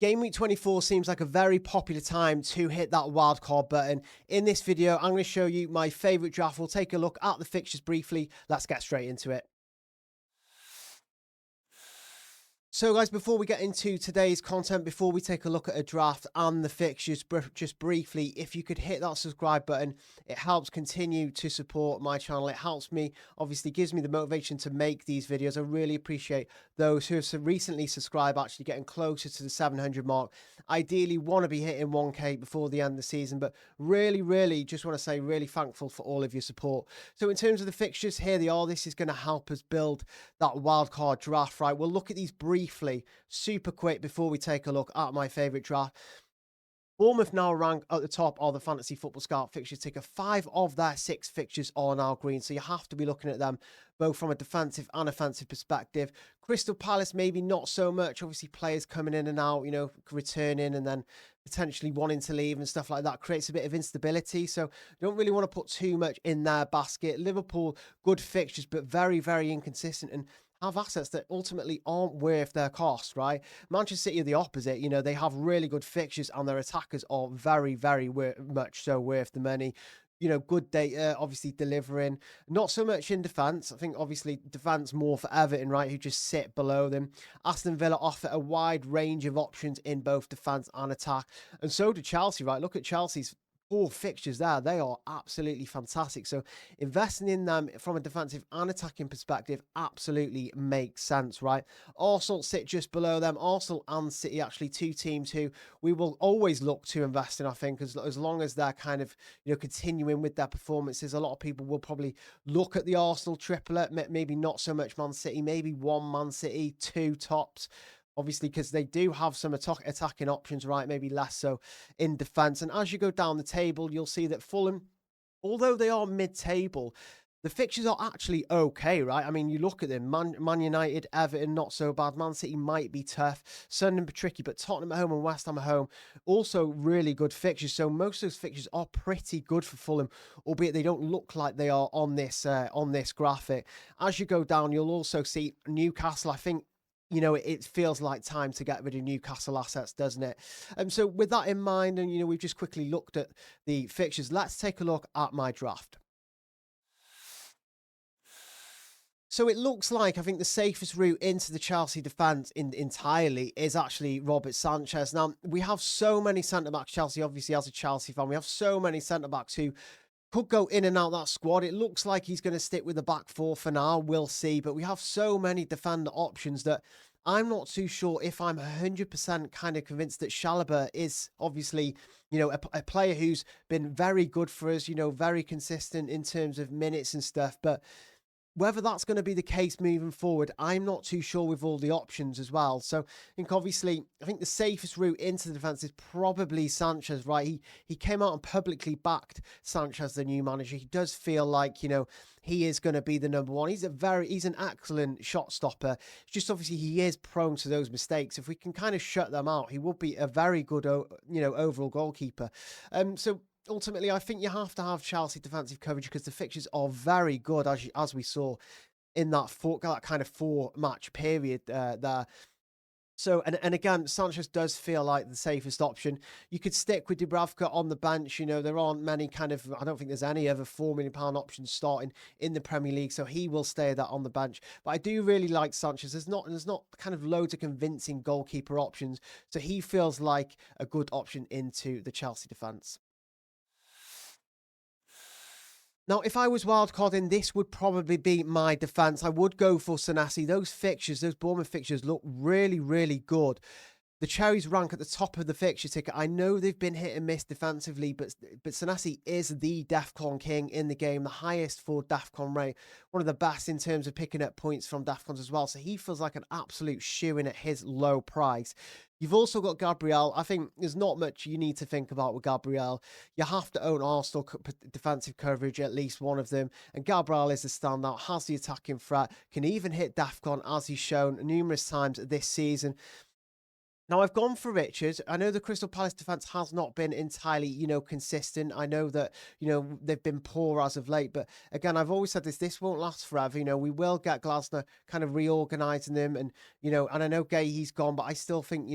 Game week 24 seems like a very popular time to hit that wildcard button. In this video, I'm going to show you my favourite draft. We'll take a look at the fixtures briefly. Let's get straight into it. So guys, before we get into today's content, before we take a look at a draft and the fixtures, just briefly, if you could hit that subscribe button, it helps continue to support my channel. It helps me, obviously gives me the motivation to make these videos. I really appreciate those who have recently subscribed, actually getting closer to the 700 mark. Ideally want to be hitting 1K before the end of the season, but really just want to say really thankful for all of your support. So in terms of the fixtures, here they are. This is going to help us build that wildcard draft, right? We'll look at these briefly, super quick, before we take a look at my favourite draft. Bournemouth now rank at the top of the Fantasy Football Scout fixture ticker. 5 of their 6 fixtures are now green, so you have to be looking at them both from a defensive and offensive perspective. Crystal Palace, maybe not so much. Obviously, players coming in and out, returning and then potentially wanting to leave and stuff like that creates a bit of instability. So you don't really want to put too much in their basket. Liverpool, good fixtures, but very inconsistent and have assets that ultimately aren't worth their cost, right? Manchester City are the opposite. They have really good fixtures and their attackers are very much so worth the money. Good data, obviously delivering. Not so much in defence. I think obviously defence more for Everton, right, who just sit below them. Aston Villa offer a wide range of options in both defence and attack. And so do Chelsea, right? Look at Chelsea's 4 fixtures there. They are absolutely fantastic. So investing in them from a defensive and attacking perspective absolutely makes sense, right? Arsenal sit just below them. Arsenal and City, actually 2 teams who we will always look to invest in, I think, as long as they're kind of, continuing with their performances. A lot of people will probably look at the Arsenal triplet, maybe not so much Man City, maybe 1 Man City, 2 tops. Obviously, because they do have some attacking options, right? Maybe less so in defence. And as you go down the table, you'll see that Fulham, although they are mid-table, the fixtures are actually okay, right? I mean, you look at them. Man United, Everton, not so bad. Man City might be tough. Sunderland, tricky, but Tottenham at home and West Ham at home, also really good fixtures. So most of those fixtures are pretty good for Fulham, albeit they don't look like they are on this graphic. As you go down, you'll also see Newcastle, I think, it feels like time to get rid of Newcastle assets, doesn't it? So with that in mind, and, we've just quickly looked at the fixtures, let's take a look at my draft. So it looks like, I think, the safest route into the Chelsea defence entirely is actually Robert Sanchez. Now, we have so many centre-backs. Chelsea, obviously, as a Chelsea fan, we have so many centre-backs who could go in and out that squad. It looks like he's going to stick with the back 4 for now. We'll see. But we have so many defender options that I'm not too sure if I'm 100% kind of convinced that Chalobah is obviously, a player who's been very good for us, very consistent in terms of minutes and stuff. But whether that's going to be the case moving forward, I'm not too sure with all the options as well. So I think the safest route into the defence is probably Sanchez, right? He came out and publicly backed Sanchez, the new manager. He does feel like, he is going to be the number 1. He's an excellent shot stopper. It's just obviously he is prone to those mistakes. If we can kind of shut them out, he will be a very good, overall goalkeeper. So ultimately, I think you have to have Chelsea defensive coverage because the fixtures are very good, as we saw in that kind of 4-match period there. So, and again, Sanchez does feel like the safest option. You could stick with Dubravka on the bench. There aren't many I don't think there's any other £4 million options starting in the Premier League. So he will stay that on the bench. But I do really like Sanchez. There's not kind of loads of convincing goalkeeper options. So he feels like a good option into the Chelsea defence. Now, if I was wildcarding, this would probably be my defence. I would go for Senesi. Those Bournemouth fixtures look really good. The Cherries rank at the top of the fixture ticket. I know they've been hit and miss defensively, but Senesi is the DEFCON king in the game, the highest for DEFCON rate, one of the best in terms of picking up points from DEFCONs as well. So he feels like an absolute shoo-in at his low price. You've also got Gabriel. I think there's not much you need to think about with Gabriel. You have to own Arsenal defensive coverage, at least one of them. And Gabriel is the standout, has the attacking threat, can even hit DEFCON as he's shown numerous times this season. Now, I've gone for Richard. I know the Crystal Palace defence has not been entirely, consistent. I know that, they've been poor as of late. But again, I've always said this won't last forever. We will get Glasner kind of reorganising them. And, and I know Gay, he's gone, but I still think,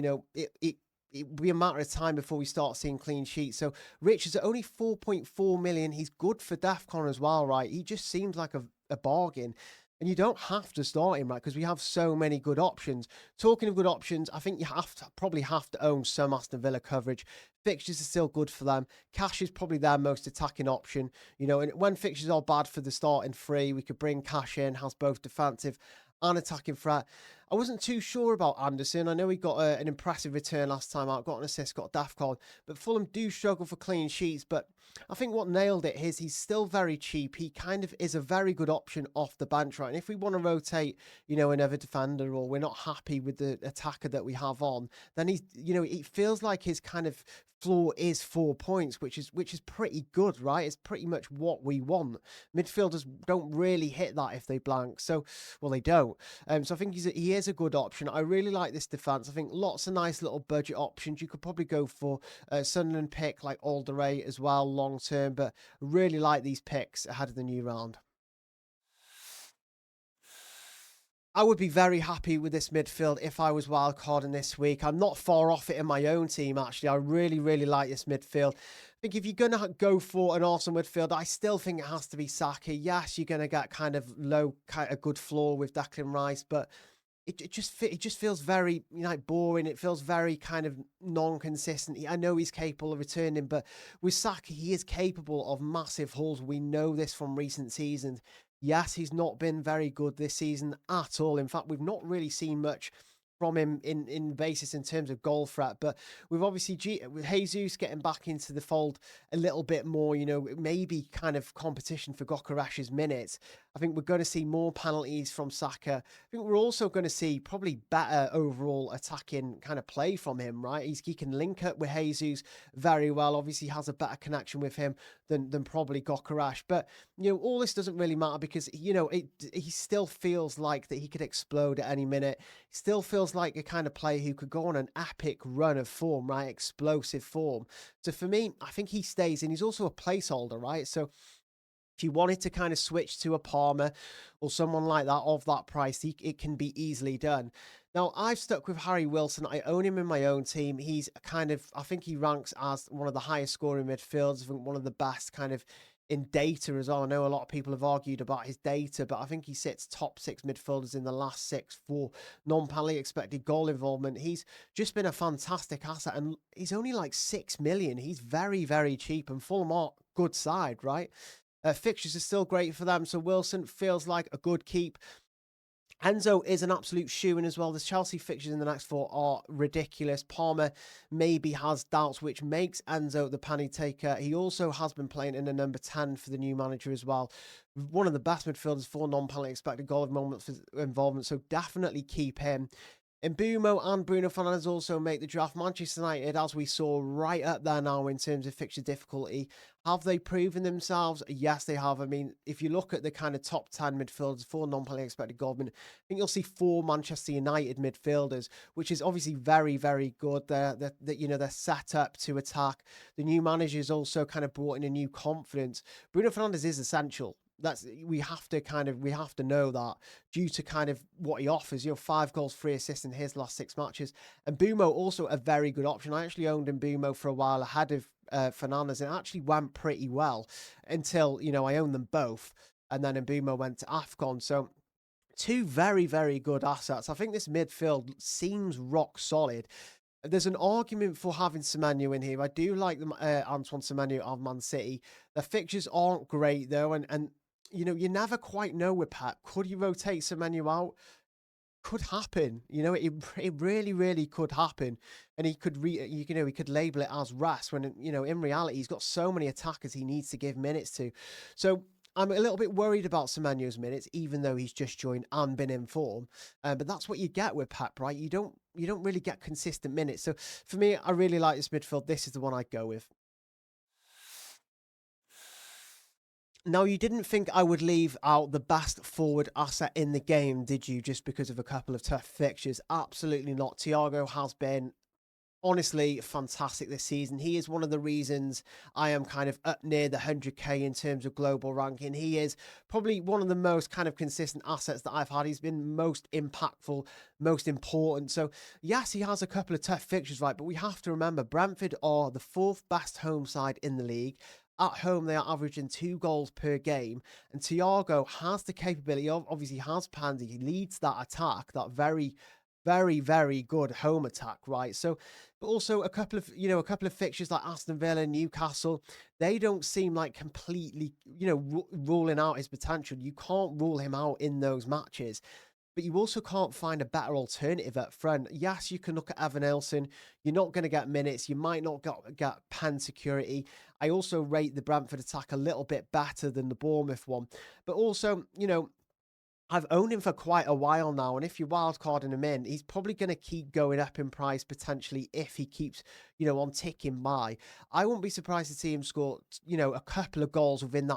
it'll be a matter of time before we start seeing clean sheets. So Richards at only 4.4 million. He's good for DEFCON as well, right? He just seems like a bargain. And you don't have to start him, right? Because we have so many good options. Talking of good options, I think you probably have to own some Aston Villa coverage. Fixtures are still good for them. Cash is probably their most attacking option. And when fixtures are bad for the starting three, we could bring Cash in, has both defensive and attacking threat. I wasn't too sure about Anderson. I know he got an impressive return last time out, got an assist, got a daft card, but Fulham do struggle for clean sheets. But I think what nailed it is he's still very cheap. He kind of is a very good option off the bench, right? And if we want to rotate, another defender, or we're not happy with the attacker that we have on, then it feels like his kind of floor is 4 points, which is pretty good, right? It's pretty much what we want. Midfielders don't really hit that if they blank, so they don't. So I think he is a good option. I really like this defense. I think lots of nice little budget options. You could probably go for Sunderland pick like Alderweireld as well long term, but really like these picks ahead of the new round. I would be very happy with this midfield if I was wildcarding this week. I'm not far off it in my own team, actually. I really, really like this midfield. I think if you're going to go for an awesome midfield, I still think it has to be Saka. Yes, you're going to get kind of a good floor with Declan Rice, but it just feels very boring. It feels very kind of non-consistent. I know he's capable of returning, but with Saka, he is capable of massive hauls. We know this from recent seasons. Yes, he's not been very good this season at all. In fact, we've not really seen much from him in basis in terms of goal threat, but we've obviously with Jesus getting back into the fold a little bit more, maybe kind of competition for Gokarash's minutes. I think we're going to see more penalties from Saka. I think we're also going to see probably better overall attacking kind of play from him, right? He can link up with Jesus very well. Obviously, he has a better connection with him than probably Gokarash. But, all this doesn't really matter because, he still feels like that he could explode at any minute. He still feels like a kind of player who could go on an epic run of form, right? Explosive form. So for me, I think he stays in. He's also a placeholder, right? So if you wanted to kind of switch to a Palmer or someone like that of that price, it can be easily done. Now, I've stuck with Harry Wilson. I own him in my own team. He's I think he ranks as one of the highest scoring midfielders. I think one of the best kind of in data as well. I know a lot of people have argued about his data, but I think he sits top 6 midfielders in the last 6 for non-penalty expected goal involvement. He's just been a fantastic asset, and he's only like 6 million. He's very, very cheap, and Fulham are good side, right? Fixtures are still great for them, so Wilson feels like a good keep. Enzo is an absolute shoo-in as well. The Chelsea fixtures in the next 4 are ridiculous. Palmer maybe has doubts, which makes Enzo the penny taker. He also has been playing in the number 10 for the new manager as well. One of the best midfielders for non-penalty expected goal involvement, so definitely keep him. Mbeumo and Bruno Fernandes also make the draft. Manchester United, as we saw, right up there now in terms of fixture difficulty. Have they proven themselves? Yes, they have. I mean, if you look at the kind of top 10 midfielders for non-penalty expected goal, I think you'll see 4 Manchester United midfielders, which is obviously very, very good. They're set up to attack. The new manager is also kind of brought in a new confidence. Bruno Fernandes is essential. We have to know that due to kind of what he offers, 5 goals, 3 assists in his last 6 matches. And Mbeumo also a very good option. I actually owned Mbeumo for a while ahead of Fernandes, and it actually went pretty well until, I owned them both. And then Mbeumo went to AFCON. So 2 very, very good assets. I think this midfield seems rock solid. There's an argument for having Semenyo in here. I do like Antoine Semenyo of Man City. The fixtures aren't great though, and you never quite know with Pep. Could he rotate Semenyo out? Could happen. It really, really could happen. And he could he could label it as rest when in reality he's got so many attackers he needs to give minutes to. So I'm a little bit worried about Semenyo's minutes, even though he's just joined and been in form. But that's what you get with Pep, right? You don't really get consistent minutes. So for me, I really like this midfield. This is the one I'd go with. Now, you didn't think I would leave out the best forward asset in the game, did you? Just because of a couple of tough fixtures? Absolutely not. Thiago has been Honestly, fantastic this season. He is one of the reasons I am kind of up near the 100k in terms of global ranking. He is probably one of the most kind of consistent assets that I've had. He's been most impactful, most important. So, yes, he has a couple of tough fixtures, right? But we have to remember Brentford are the 4th best home side in the league. At home, they are averaging 2 goals per game. And Thiago has the capability of, obviously, has Pandy. He leads that attack, that very good home attack, right? So, but also a couple of fixtures like Aston Villa, Newcastle, they don't seem like completely, ruling out his potential. You can't rule him out in those matches. But you also can't find a better alternative up front. Yes, you can look at Evan Nelson. You're not going to get minutes. You might not get pen security. I also rate the Brentford attack a little bit better than the Bournemouth one. But also, I've owned him for quite a while now, and if you're wildcarding him in, he's probably going to keep going up in price potentially if he keeps, on ticking by. I wouldn't be surprised to see him score, a couple of goals within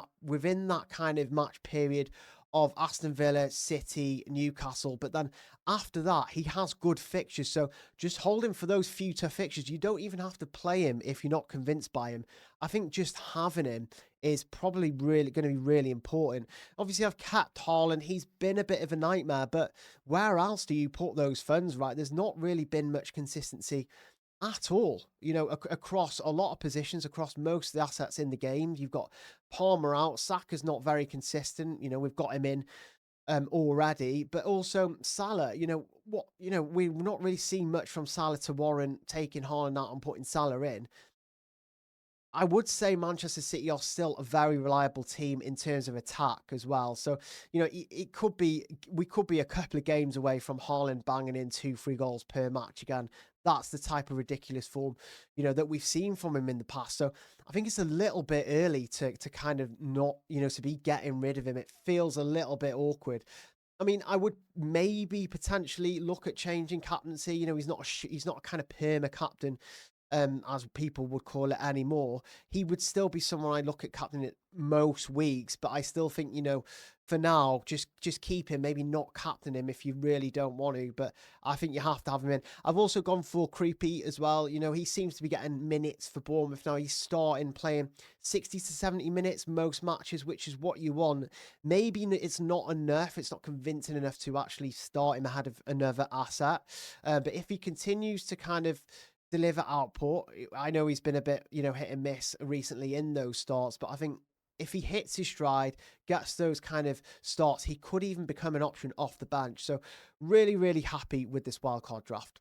that kind of match period of Aston Villa, City, Newcastle. But then after that, he has good fixtures. So just hold him for those few tough fixtures. You don't even have to play him if you're not convinced by him. I think just having him is probably really going to be really important. Obviously, I've capped Haaland. He's been a bit of a nightmare, but where else do you put those funds, right? There's not really been much consistency at all, across a lot of positions, across most of the assets in the game. You've got Palmer out. Saka's not very consistent. We've got him in already, but also Salah, we've not really seen much from Salah to warrant taking Haaland out and putting Salah in. I would say Manchester City are still a very reliable team in terms of attack as well. So, we could be a couple of games away from Haaland banging in 2-3 goals per match again. That's the type of ridiculous form, that we've seen from him in the past. So I think it's a little bit early to kind of not, to be getting rid of him. It feels a little bit awkward. I mean, I would maybe potentially look at changing captaincy. He's not a kind of perma captain, as people would call it anymore. He would still be someone I look at captain it most weeks, but I still think, for now, just keep him, maybe not captain him if you really don't want to, but I think you have to have him in. I've also gone for Creepy as well. He seems to be getting minutes for Bournemouth now. He's starting playing 60 to 70 minutes most matches, which is what you want. Maybe it's not enough. It's not convincing enough to actually start him ahead of another asset. But if he continues to kind of deliver output, I know he's been a bit, hit and miss recently in those starts, but I think if he hits his stride, gets those kind of starts, he could even become an option off the bench. So really, really happy with this wildcard draft.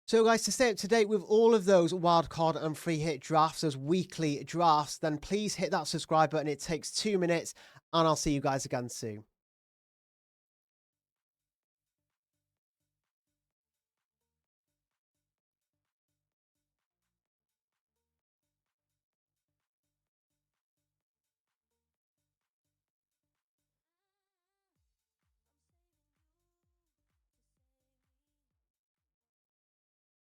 So guys, to stay up to date with all of those wildcard and free hit drafts, those weekly drafts, then please hit that subscribe button. It takes 2 minutes, and I'll see you guys again soon.